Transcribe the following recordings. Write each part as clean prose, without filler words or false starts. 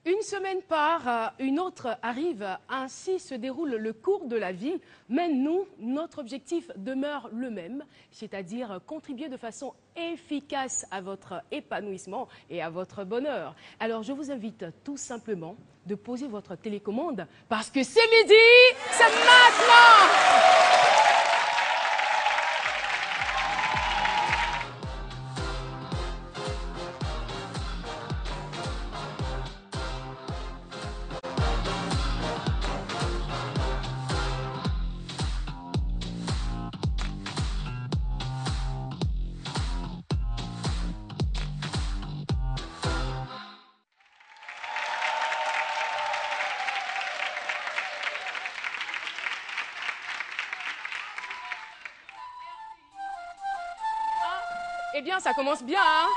Une semaine part, une autre arrive, ainsi se déroule le cours de la vie. Mais nous, notre objectif demeure le même, c'est-à-dire contribuer de façon efficace à votre épanouissement et à votre bonheur. Alors je vous invite tout simplement de poser votre télécommande parce que c'est midi, c'est maintenant! Eh bien, ça commence bien, hein?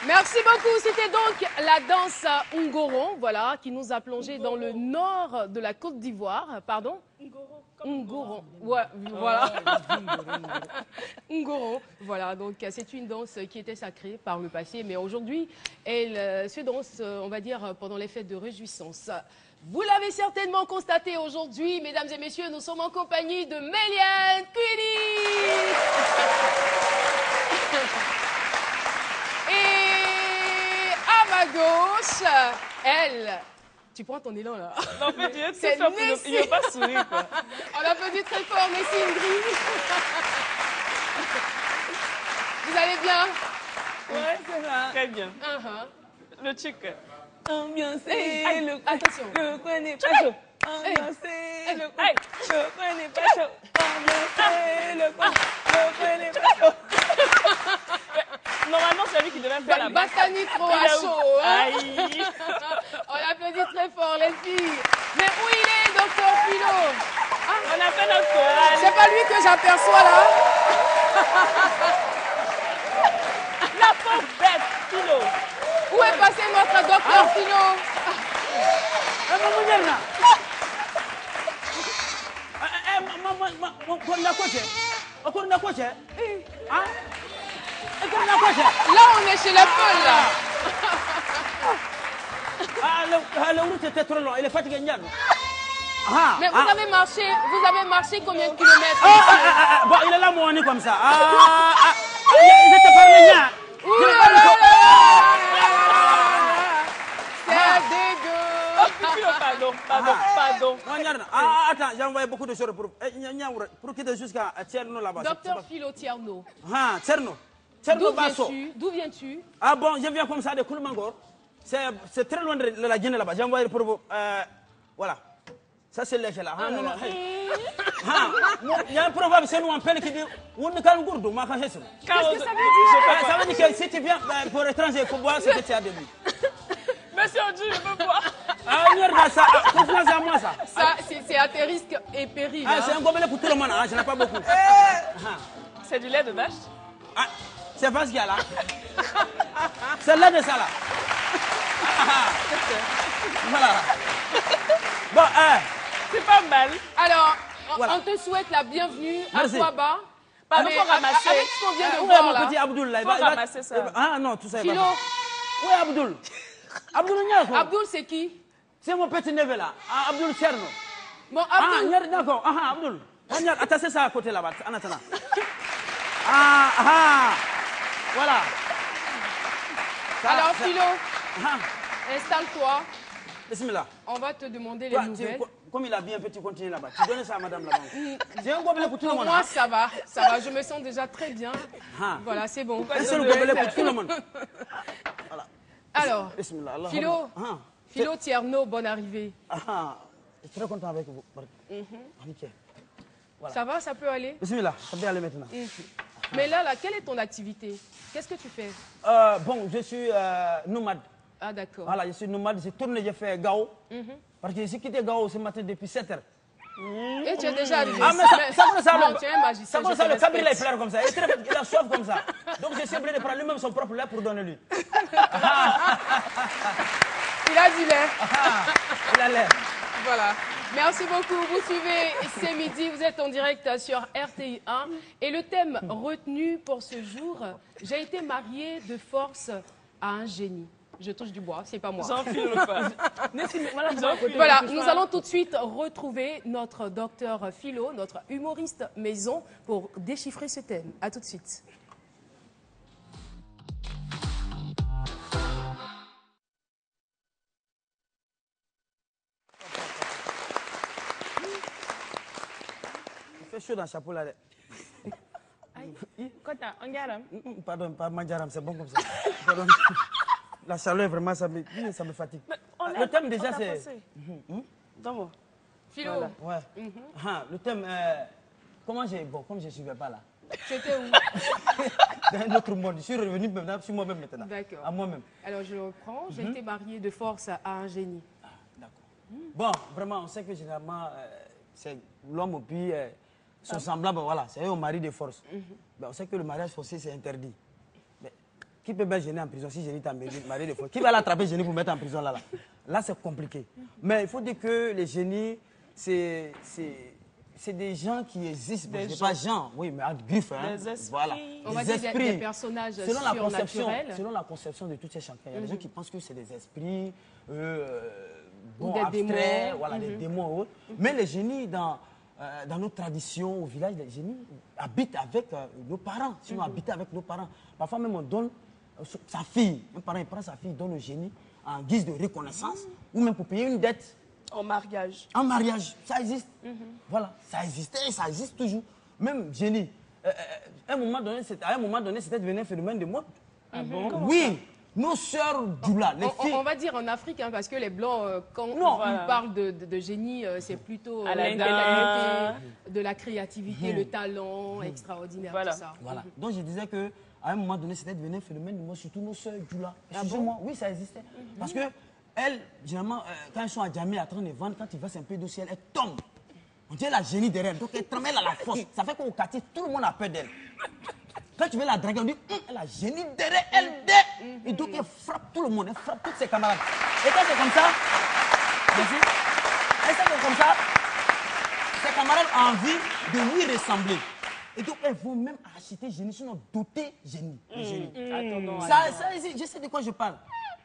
Merci beaucoup. C'était donc la danse Ngoron, voilà, qui nous a plongé dans le nord de la Côte d'Ivoire. Pardon? Ngoron. Ouais, voilà. Ngoron. Voilà, donc c'est une danse qui était sacrée par le passé, mais aujourd'hui, elle se danse, on va dire, pendant les fêtes de réjouissance. Vous l'avez certainement constaté aujourd'hui, mesdames et messieurs, nous sommes en compagnie de Méliane Queenie. Et à ma gauche, elle... Tu prends ton élan là. Non, en fait, il ne veut pas sourire, quoi. On applaudit très fort, Messi Ingrid. Vous allez bien? Ouais, c'est ça. Très bien. Le chic. Ambiancé, attention. Le coin n'est pas chaud. Ambiancé, le coin n'est pas chaud. Ambiancé, le coin n'est pas chaud. Normalement, c'est lui qui devait faire la basse. Bassani trop à chaud. Hein? Aïe. On applaudit très fort, les filles. Mais où il est, docteur Philo? On a fait notre chorale. C'est pas lui que j'aperçois là. La pauvre bête, Philo. Où est passé notre docteur Philo? Là, on est chez la folle, là. Le route était trop long, il est fatigué. Mais vous avez marché combien de kilomètres? Bon, il est là, mon nez comme ça. Ils étaient parmi C'est dégueu. Pardon. Attends, j'ai envoyé beaucoup de choses pour quitter jusqu'à Tcherno là-bas. Docteur Philo Tierno. Tcherno. D'où viens-tu? Ah bon, je viens comme ça de Koulmangor. C'est très loin de la Guinée là-bas. J'ai envoyé pour vous. Voilà. Ça, c'est léger là. Non, non. Il y a un proverbe chez nous en Pelle qui dit on ne calme gourdo, ma qu'est-ce que ça veut dire? Ça veut dire que si tu viens pour étranger, il faut boire ce que tu as de lui. Monsieur Dieu, je veux boire. Ah, ça, confiance en moi, ça. Ça, c'est à tes risques et périls. Ah, c'est un gobelet pour tout le monde, je n'ai pas beaucoup. C'est du lait de vache? Ah, c'est pas ce qu'il y a là. C'est là de ça là. Voilà. Bon, c'est pas mal. Alors, voilà. On te souhaite la bienvenue. Merci. À quoi bas? Pardon, faut ramasser. Avec ce qu'on vient de où voir est mon là. petit Abdoul là? Faut ramasser ça. Ah non, tout ça. Philo. Où est Abdoul? Abdoul Niako. Abdoul, c'est qui? C'est mon petit neveu là. Ah, Abdoul Cherno. Bon, Abdoul. Ah, d'accord. Ah, Abdoul. Attachez ça à côté là-bas. En attendant. Ah. Voilà. Ça, alors, Philo, Ah. installe-toi. Bismillah. On va te demander Toi, les nouvelles. comme il a bien fait, tu continues là-bas. Tu donnes ça à madame là-bas. J'ai un gobelet pour tout le Pour monde. moi, hein. ça va. Ça va. Je me sens déjà très bien. Ah. Voilà, c'est bon. Un seul gobelet pour tout le monde. Voilà. Alors, Bismillah. Allah Philo, Allah. Philo Tierno, bonne arrivée. Je suis très content avec vous. Nickel. Voilà. Ça va, ça peut aller? Bismillah, ça peut aller maintenant. Mais là, quelle est ton activité? Qu'est-ce que tu fais? Bon, je suis nomade. Ah, d'accord. Voilà, je suis nomade, je tourne, je fais Gao. Parce que j'ai quitté Gao ce matin depuis 7 heures. Et tu es déjà arrivé. Ah, mais ça, non, tu es un magicien. ça, le Kabyle, il pleure comme ça. Il a soif comme ça. Donc, je suis obligé de prendre lui-même son propre lait pour donner lui. Il a du lait. Il a lait. Voilà. Merci beaucoup. Vous suivez C'est Midi. Vous êtes en direct sur RTI 1. Et le thème retenu pour ce jour, j'ai été mariée de force à un génie. Je touche du bois, c'est pas moi. J'enfile pas. Voilà, nous allons tout de suite retrouver notre docteur Philo, notre humoriste maison, pour déchiffrer ce thème. À tout de suite. Il fait chaud dans le chapeau là. Pardon, pas Mandjaram, c'est bon comme ça. Pardon. La chaleur, vraiment, ça me fatigue. Le thème déjà, c'est... Philo, Ouais. Le thème, comme je ne suivais pas là. c'était où? Dans un autre monde. Je suis revenu maintenant sur moi-même maintenant. D'accord. À moi-même. Alors je reprends. J'ai été mariée de force à un génie. D'accord. Bon, vraiment, on sait que généralement, c'est l'homme puis son semblable, voilà, c'est un mari de force. Ben, on sait que le mariage forcé, c'est interdit. Mais qui peut mettre génie en prison si génie t'a marié de force? Qui va l'attraper génie pour mettre en prison là? Là, c'est compliqué. Mais il faut dire que les génies, c'est des gens qui existent. Ce n'est pas gens, oui, mais entre griffes. Hein, des esprits. Voilà. On va dire des personnages surnaturels. Selon la conception de tous ces chanteurs, il y a des gens qui pensent que c'est des esprits, ou des abstraits, démons. voilà, des démons ou autres. Mais les génies, dans nos traditions, au village, les génies habitent avec nos parents. Sinon, habitent avec nos parents. Parfois même, on donne sa fille. Un parent, il prend sa fille, il donne au génie en guise de reconnaissance, ou même pour payer une dette. En mariage. En mariage, ça existe. Voilà, ça existait et ça existe toujours. Même génie. À un moment donné, c'était devenu un phénomène de mode. Ah bon? Oui, nos sœurs Djoula, les filles. On va dire en Afrique, hein, parce que les Blancs, quand ils parlent de génie, c'est plutôt à la de la créativité, le talent extraordinaire, voilà. tout ça. Voilà. Donc je disais qu'à un moment donné, c'était devenu un phénomène de mode, surtout nos sœurs Djoula. Excusez-moi, oui, ça existait. Parce que elles, généralement, quand elles sont à Djamé à train de vendre, quand ils versent un peu d'eau ciel, elles tombent. On dirait la génie derrière. Donc elle tremble à la force. Ça fait qu'au quartier, tout le monde a peur d'elle. Quand tu veux la draguer, on dit, elle a génie derrière elle. Et donc elle frappe tout le monde, elle frappe tous ses camarades. Et quand c'est comme ça, merci. Et quand c'est comme ça, ses camarades ont envie de lui ressembler. Et donc elles vont même acheter génie, sinon doter génie. Attendons. Ça, je sais de quoi je parle.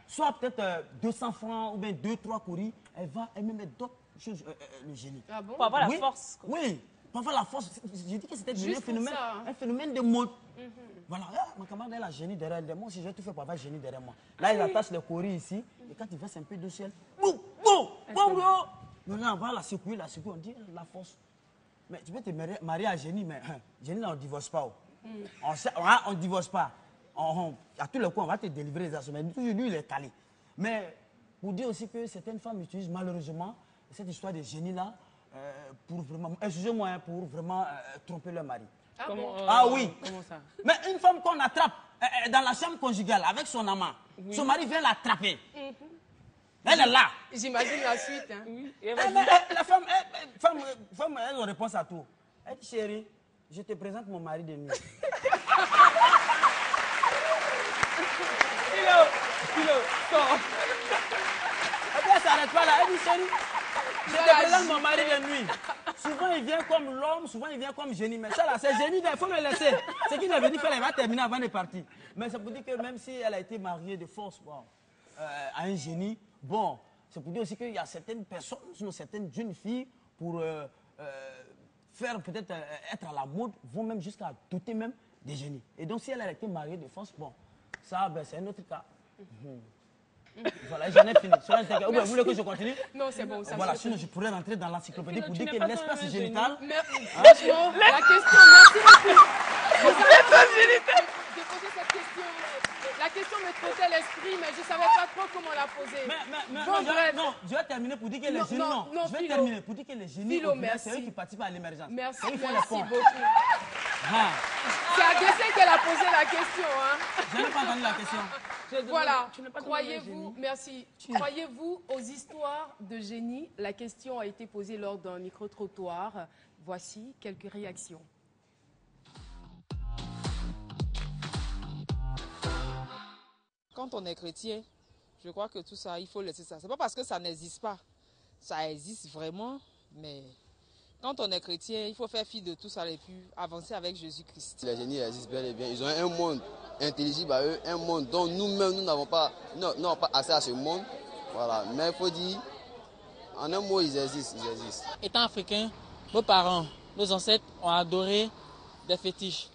Soit peut-être 200 francs ou bien 2-3 courriers, elle va elle-même mettre d'autres choses, le génie. Ah bon? Pour avoir la force. Oui, pour avoir la force. J'ai dit que c'était devenu ça, un phénomène de mode. Voilà, ma camarade, elle a génie derrière elle. Moi aussi, j'ai tout fait pour avoir génie derrière moi. Là, il attache les courriers ici, et quand il verse un peu de ciel, boum, boum, boum, boum. Maintenant, on va la secouer, on dit la force. Mais tu peux te marier à génie, mais génie, là, on ne divorce pas. On ne divorce pas. À tous les coups, on va te délivrer les assommés. Lui, il est calé. Mais pour dire aussi que certaines femmes utilisent malheureusement cette histoire de génie-là pour vraiment, excusez-moi, hein, pour vraiment tromper leur mari. Ah, bon? Ah oui. Comment ça? Mais une femme qu'on attrape dans la chambre conjugale avec son amant, son mari vient l'attraper. Elle est là. J'imagine la suite. Hein. Oui. La femme, elle répond à tout. Elle dit, chérie, je te présente mon mari de nuit. Philo, sors. Et puis elle ne s'arrête pas là. Elle dit, chérie, je te présente mon mari de nuit. Souvent, il vient comme l'homme, souvent, il vient comme génie. Mais ça, là, c'est génie, il faut le laisser. Ce qu'il est venu faire, il va terminer avant de partir. Mais ça pour dire que même si elle a été mariée de force à un génie, bon, c'est pour dire aussi qu'il y a certaines personnes, certaines jeunes filles, pour faire peut-être être à la mode, vont même jusqu'à douter même des génies. Et donc, si elle a été mariée de force, bon, ça, ben, c'est un autre cas. Voilà, j'en ai fini. Vous voulez que je continue? Non, c'est bon. Ça voilà, sinon je pourrais rentrer dans l'encyclopédie pour dire que l'espace génital... Franchement, la question, merci beaucoup. Vous avez déposé cette question. La question me trottait l'esprit, mais je ne savais pas trop comment la poser. Non, je vais terminer pour dire que les génies... je vais terminer pour dire que les génies, c'est eux qui participent à l'émergence. Merci, beaucoup. C'est à Dessé qu'elle a posé la question. Hein. Je n'ai pas entendu la question. Voilà, croyez-vous, merci, croyez-vous aux histoires de génie? La question a été posée lors d'un micro-trottoir. Voici quelques réactions. Quand on est chrétien, je crois que tout ça, il faut laisser ça. C'est pas parce que ça n'existe pas. Ça existe vraiment, mais quand on est chrétien, il faut faire fi de tout ça et puis avancer avec Jésus-Christ. Les génies existent bel et bien. Ils ont un monde intelligible à eux, un monde dont nous-mêmes, nous n'avons pas accès à ce monde. Voilà. Mais il faut dire, en un mot, ils existent. Étant africains, nos parents, nos ancêtres ont adoré des fétiches.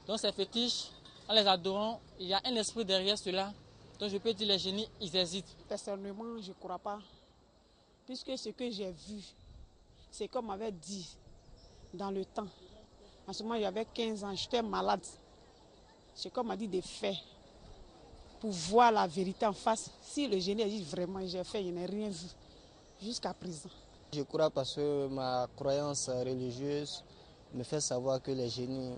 Donc ces fétiches, en les adorant, il y a un esprit derrière cela. Donc je peux dire les génies, ils existent. Personnellement, je ne crois pas. Puisque ce que j'ai vu, c'est comme on m'avait dit dans le temps. En ce moment, j'avais 15 ans, j'étais malade. C'est comme on m'a dit des faits. Pour voir la vérité en face. Si le génie existe vraiment, j'ai fait, je n'ai rien vu jusqu'à présent. Je crois parce que ma croyance religieuse me fait savoir que les génies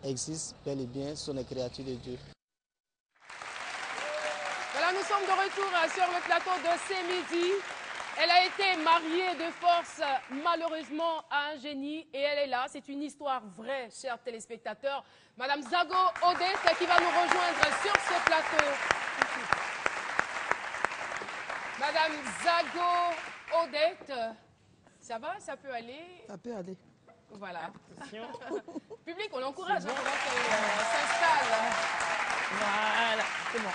existent bel et bien, sont les créatures de Dieu. Voilà, nous sommes de retour sur le plateau de C'est Midi. Elle a été mariée de force, malheureusement, à un génie et elle est là. C'est une histoire vraie, chers téléspectateurs. Madame Zago Odette qui va nous rejoindre sur ce plateau. Madame Zago Odette, ça va? Ça peut aller? Ça peut aller. Voilà. Public, on l'encourage pendant qu'elle s'installe. Voilà, c'est bon.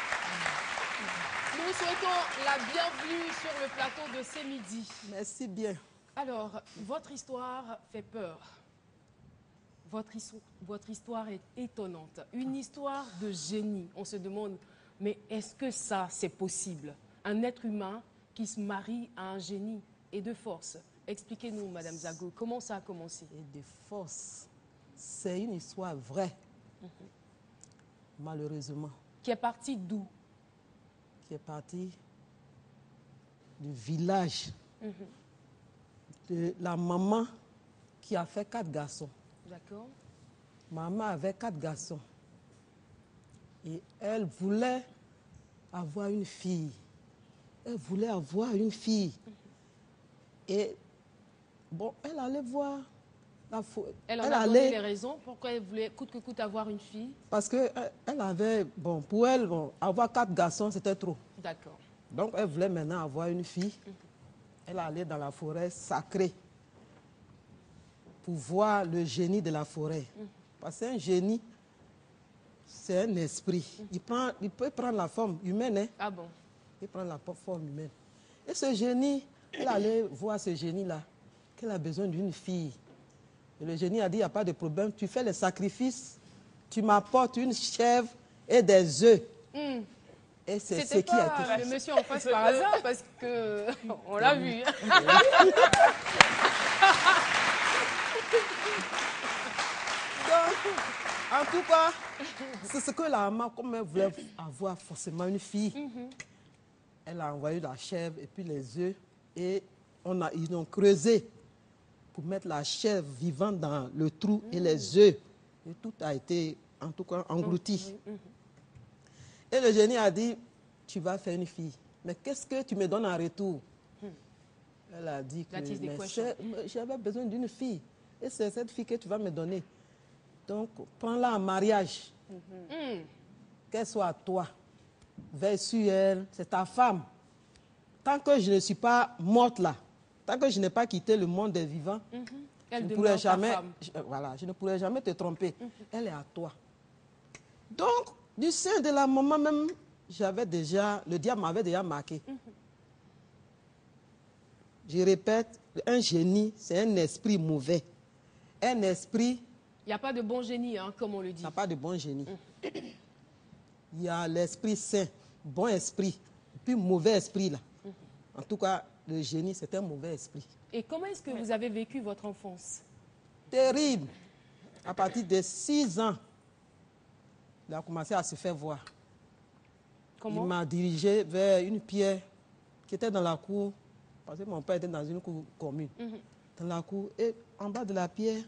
Nous souhaitons la bienvenue sur le plateau de C'est Midi. Merci bien. Alors, votre histoire fait peur. Votre histoire est étonnante. Une histoire de génie. On se demande, mais est-ce que ça, c'est possible? Un être humain qui se marie à un génie et de force. Expliquez-nous, Madame Zago, comment ça a commencé? Et de force, c'est une histoire vraie, malheureusement. Qui est partie d'où? Qui est partie du village, de la maman qui a fait 4 garçons. D'accord. Maman avait 4 garçons. Et elle voulait avoir une fille. Elle voulait avoir une fille. Et bon, elle allait voir la forêt. Elle en a donné les raisons pourquoi elle voulait coûte que coûte avoir une fille? Parce qu'elle avait, bon, pour elle, bon, avoir 4 garçons, c'était trop. D'accord. Donc elle voulait maintenant avoir une fille. Elle allait dans la forêt sacrée pour voir le génie de la forêt. Parce qu'un génie, c'est un esprit. Il peut prendre la forme humaine. Hein? Ah bon? Il prend la forme humaine. Et ce génie, elle allait voir ce génie-là, qu'elle a besoin d'une fille. Et le génie a dit, il n'y a pas de problème, tu fais le sacrifice, tu m'apportes une chèvre et des œufs. Et c'est ce qui a été fait. Le monsieur en face par hasard, parce que on l'a vu. Donc, en tout cas, c'est ce que la maman, comme elle voulait avoir forcément une fille, elle a envoyé la chèvre et puis les œufs et ils ont creusé pour mettre la chair vivante dans le trou et les œufs. Et tout a été, en tout cas, englouti. Et le génie a dit, tu vas faire une fille. Mais qu'est-ce que tu me donnes en retour? Elle a dit que j'avais besoin d'une fille. Et c'est cette fille que tu vas me donner. Donc, prends-la en mariage. Qu'elle soit à toi. Veille sur elle. C'est ta femme. Tant que je ne suis pas morte là, tant que je n'ai pas quitté le monde des vivants, je ne pourrai jamais, je ne pourrai jamais te tromper. Elle est à toi. Donc, du sein de la maman même, le diable m'avait déjà marqué. Je répète, un génie, c'est un esprit mauvais. Un esprit... Il n'y a pas de bon génie, hein, comme on le dit. Il n'y a pas de bon génie. Il y a l'esprit saint, bon esprit, puis mauvais esprit là. En tout cas, le génie, c'est un mauvais esprit. Et comment est-ce que vous avez vécu votre enfance? Terrible. À partir de 6 ans, il a commencé à se faire voir. Comment? Il m'a dirigé vers une pierre qui était dans la cour, parce que mon père était dans une cour commune. Dans la cour, et en bas de la pierre,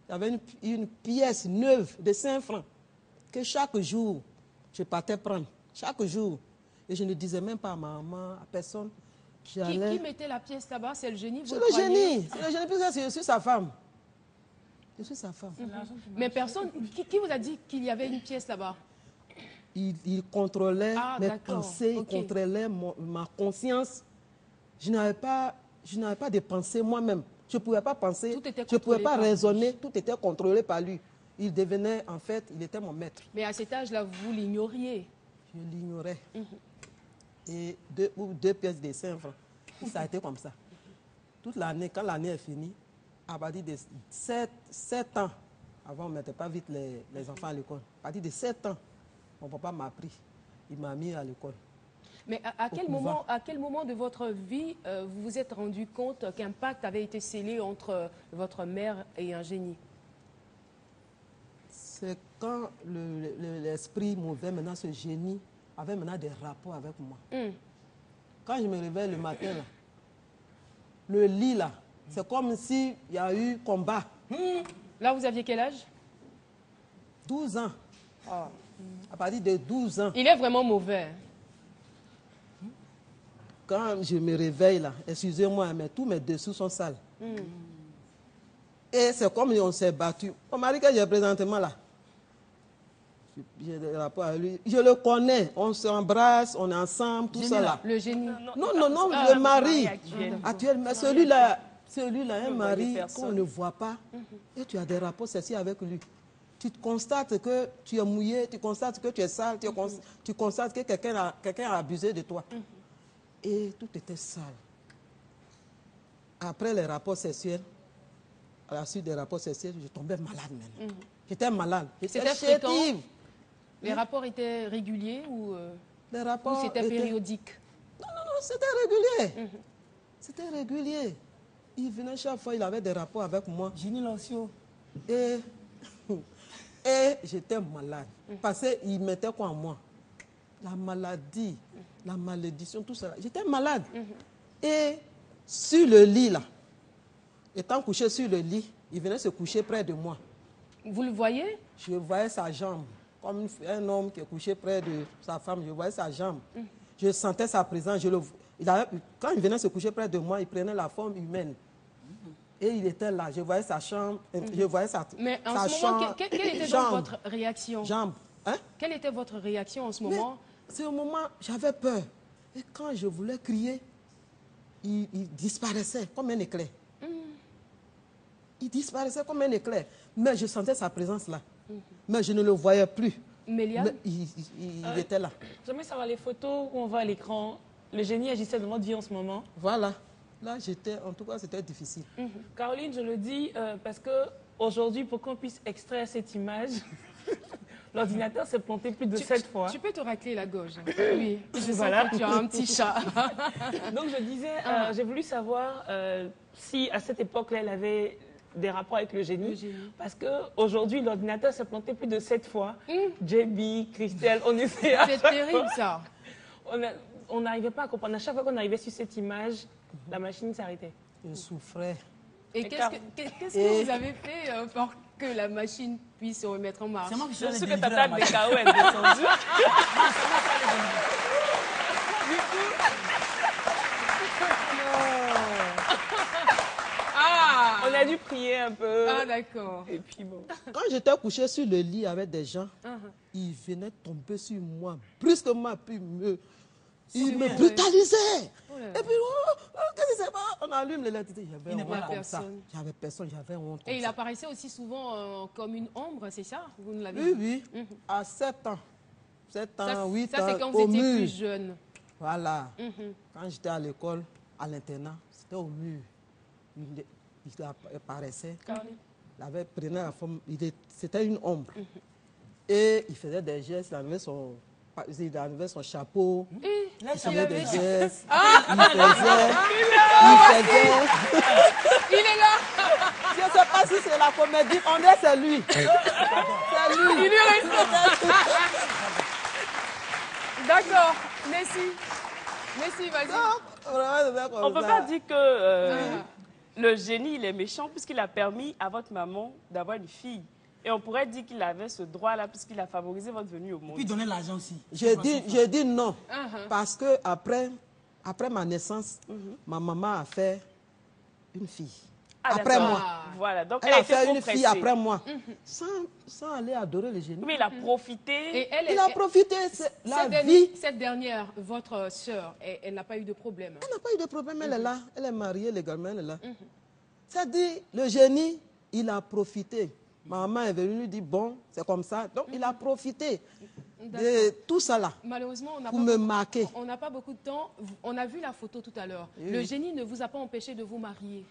il y avait une pièce neuve de 5 francs que chaque jour, je partais prendre. Chaque jour. Et je ne disais même pas à ma maman, à personne. Qui mettait la pièce là-bas? C'est le génie? C'est le génie. C'est le génie, puisque je suis sa femme. Je suis sa femme. Mais personne... Qui vous a dit qu'il y avait une pièce là-bas? Il contrôlait mes pensées, il contrôlait ma conscience. Je n'avais pas de pensée moi-même. Je ne pouvais pas penser, je ne pouvais pas raisonner. Tout était contrôlé par lui. Il devenait, en fait, il était mon maître. Mais à cet âge-là, vous l'ignoriez? Je l'ignorais. Et deux pièces de 5 francs. Ça a été comme ça. Toute l'année, quand l'année est finie, à partir de 7 ans, avant on ne mettait pas vite les enfants à l'école. À partir de 7 ans, mon papa m'a pris. Il m'a mis à l'école. Mais à quel moment de votre vie vous vous êtes rendu compte qu'un pacte avait été scellé entre votre mère et un génie? C'est quand l'esprit mauvais, maintenant ce génie, avait maintenant des rapports avec moi. Quand je me réveille le matin, là, le lit, là, c'est comme s'il y a eu combat. Là, vous aviez quel âge? 12 ans. À partir de 12 ans. Il est vraiment mauvais. Quand je me réveille, là, excusez-moi, mais tous mes dessous sont sales. Et c'est comme si on s'est battu. Mon mari que j'ai présentement là, j'ai des rapports avec lui. Je le connais. On s'embrasse, on est ensemble, tout ça là. Le génie. Non, le mari actuel. Mais celui-là, un mari qu'on ne voit pas. Et tu as des rapports sexuels avec lui. Tu constates que tu es mouillé, tu constates que tu es sale, tu constates que quelqu'un a abusé de toi. Et tout était sale. Après les rapports sexuels, à la suite des rapports sexuels, je tombais malade maintenant. J'étais malade. C'était fréquent? Les rapports étaient réguliers ou c'était périodique? Non, c'était régulier. C'était régulier. Il venait chaque fois, il avait des rapports avec moi. Génie Lancio. Et j'étais malade. Parce qu'il mettait quoi en moi? La maladie, la malédiction, tout ça. J'étais malade. Et sur le lit, là, étant couché sur le lit, il venait se coucher près de moi. Vous le voyez? Je voyais sa jambe. Comme un homme qui est couché près de sa femme, je voyais sa jambe. Je sentais sa présence. Quand il venait se coucher près de moi, il prenait la forme humaine. Et il était là. Je voyais sa chambre. Je voyais sa Mais en ce moment, quelle était donc votre réaction? Jambe. Hein? Quelle était votre réaction en ce moment? C'est au moment, j'avais peur. Et quand je voulais crier, il disparaissait comme un éclair. Il disparaissait comme un éclair. Mais je sentais sa présence là. Mais je ne le voyais plus. Méliane? Mais il était là. J'aimerais savoir les photos où on voit à l'écran. Le génie agissait dans votre vie en ce moment. Voilà. Là, en tout cas, c'était difficile. Caroline, je le dis parce qu'aujourd'hui, pour qu'on puisse extraire cette image, l'ordinateur s'est planté plus de 7 fois. Tu peux te racler la gorge. Oui, je sens que tu as un petit chat. Donc, je disais, j'ai voulu savoir si, à cette époque-là, elle avait des rapports avec le génie. Parce qu'aujourd'hui, l'ordinateur s'est planté plus de 7 fois. JB, Christelle, on essayait. C'est terrible, ça. On n'arrivait pas à comprendre. À chaque fois qu'on arrivait sur cette image, la machine s'arrêtait. Je souffrais. Et qu'est-ce que vous avez fait pour que la machine puisse se remettre en marche? C'est moi qui suis que ta table des KO est descendue. Du coup... On a dû prier un peu. Ah, d'accord. Et puis bon. Quand j'étais couché sur le lit avec des gens, ils venaient tomber sur moi brusquement, puis ils me brutalisaient. Et puis, qu'est-ce que c'est? On allume l'électricité. J'avais honte comme ça. J'avais personne, j'avais honte. Et il apparaissait aussi souvent comme une ombre, c'est ça? Vous ne l'avez Oui, oui. À 7 ans. 7 ans, 8 ans. Ça, c'est quand vous étiez plus jeune. Voilà. Quand j'étais à l'école, à l'internat, c'était au mur. Il apparaissait. Il avait pris la forme. C'était une ombre. Et il faisait des gestes. Il enlevait son chapeau. Il faisait des gestes. Il faisait. Il est là. Je ne sais pas si c'est la comédie. On est, c'est lui. C'est lui. Il lui reste. D'accord. Merci. Merci, vas-y. On ne peut pas dire que le génie, il est méchant puisqu'il a permis à votre maman d'avoir une fille. Et on pourrait dire qu'il avait ce droit-là puisqu'il a favorisé votre venue au monde. Et puis donner l'argent aussi. J'ai dit non. Parce que après ma naissance, ma maman a fait une fille. Après moi. Voilà. Donc elle a fait une fille après moi. Sans aller adorer le génie. Mais il a profité. Et il a profité. Cette dernière, votre sœur, elle n'a pas eu de problème. Elle n'a pas eu de problème. Elle est là. Elle est mariée légalement. Elle est là. C'est-à-dire, le génie, il a profité. Ma maman est venue lui dire, bon, c'est comme ça. Donc, il a profité de tout ça là. Malheureusement, on n'a pas beaucoup de temps. On a vu la photo tout à l'heure. Le génie ne vous a pas empêché de vous marier.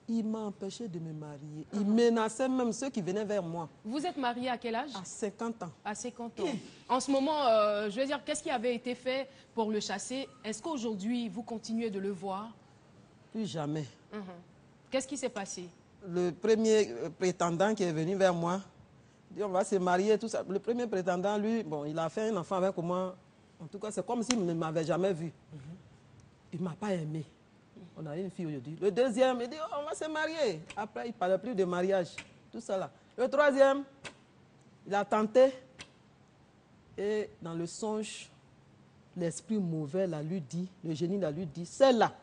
Il m'a empêché de me marier. Il menaçait même ceux qui venaient vers moi. Vous êtes marié à quel âge? À 50 ans. À 50 ans. En ce moment, je veux dire, qu'est-ce qui avait été fait pour le chasser? Est-ce qu'aujourd'hui, vous continuez de le voir? Plus jamais. Qu'est-ce qui s'est passé? Le premier prétendant qui est venu vers moi, dit on va se marier, tout ça. Le premier prétendant, lui, bon, il a fait un enfant avec moi. En tout cas, c'est comme s'il ne m'avait jamais vu. Il ne m'a pas aimé. On a une fille aujourd'hui. Le deuxième, il dit, oh, on va se marier. Après, il ne parlait plus de mariage. Tout ça là. Le troisième, il a tenté. Et dans le songe, l'esprit mauvais l'a lui dit, le génie l'a lui dit, celle-là,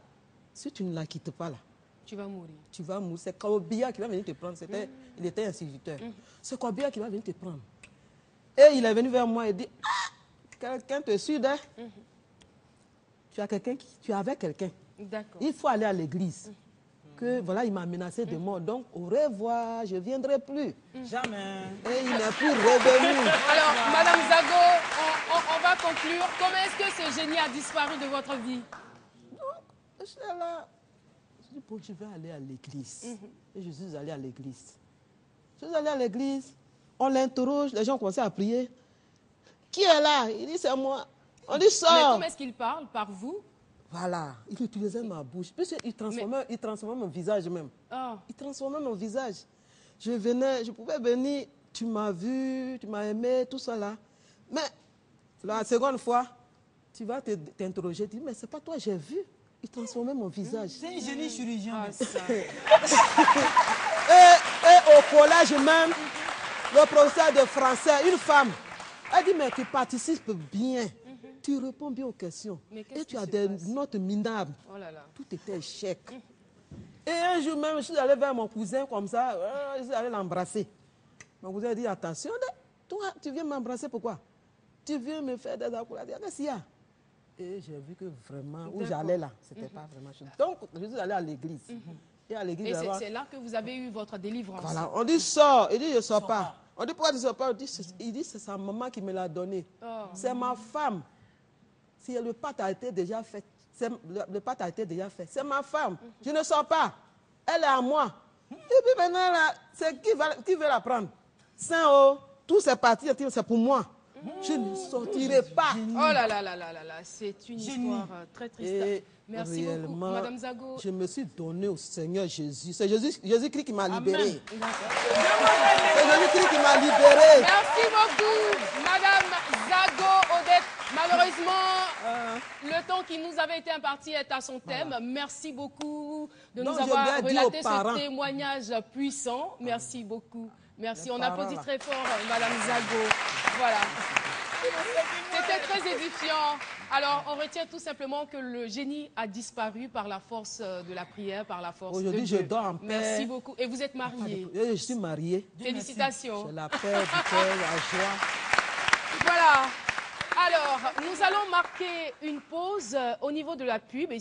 si tu ne la quittes pas là, tu vas mourir. Tu vas mourir. C'est Kobia qui va venir te prendre. Il était un serviteur. C'est Kobia qui va venir te prendre. Et il est venu vers moi et dit, ah, quelqu'un te suit, hein? Tu es avec quelqu'un. Il faut aller à l'église. Que voilà, il m'a menacé de mort. Donc, au revoir, je ne viendrai plus. Jamais. Et il n'est plus revenu. Alors, Madame Zago, on va conclure. Comment est-ce que ce génie a disparu de votre vie? Donc, je suis là. Je dis, bon, je vais aller à l'église. Et je suis allé à l'église. Je suis allé à l'église. On l'interroge, les gens commençaient à prier. Qui est là? Il dit, c'est moi. On dit, sors. Mais comment est-ce qu'il parle? Par vous? Voilà, il utilisait ma bouche. Il transformait mon visage même. Il transformait mon visage. Je pouvais venir, tu m'as vu, tu m'as aimé, tout ça là. Mais la seconde fois, tu vas t'interroger, tu dis, mais c'est pas toi, j'ai vu. Il transformait mon visage. C'est un génie chirurgien. Et au collège même, le professeur de français, une femme, elle dit, mais tu participes bien. Tu réponds bien aux questions. Et tu as des notes minables. Oh là là. Tout était échec. Et un jour même, je suis allé vers mon cousin comme ça. Je suis allé l'embrasser. Mon cousin a dit, attention, toi, tu viens m'embrasser, pourquoi? Tu viens me faire des accourages. Qu'est-ce qu'il y a? Et j'ai vu que vraiment, où j'allais là, c'était pas vraiment chose. Donc, je suis allé à l'église. Et à l'église, c'est là que vous avez eu votre délivrance. Voilà, on dit, sors. Il dit, je ne sors pas. On dit, pourquoi tu ne sors pas? Il dit, c'est sa maman qui me l'a donné. C'est ma femme. Si le pacte a été déjà fait, le pacte a été déjà fait. C'est ma femme. Je ne sors pas. Elle est à moi. Et puis maintenant, là, c'est qui veut la prendre? Saint-O, tous ces partis, c'est pour moi. Je ne sortirai pas. Oh là là là là là là, c'est une histoire très triste. Et merci beaucoup, Madame Zago. Je me suis donné au Seigneur Jésus. C'est Jésus-Christ qui m'a libéré. C'est Jésus-Christ qui m'a libéré. Merci beaucoup, Madame Zago Odette. Malheureusement, Le temps qui nous avait été imparti est à son thème. Voilà. Merci beaucoup de nous Donc, avoir relaté ce témoignage puissant. Merci beaucoup. Merci. On applaudit très fort Madame Zago. Voilà. C'était très édifiant. Alors, on retient tout simplement que le génie a disparu par la force de la prière, par la force de Dieu. Aujourd'hui, je dors en paix. Merci beaucoup. Et vous êtes mariée? Je suis mariée. Félicitations. C'est la paix du cœur, la joie. Voilà. Alors, nous allons marquer une pause au niveau de la pub.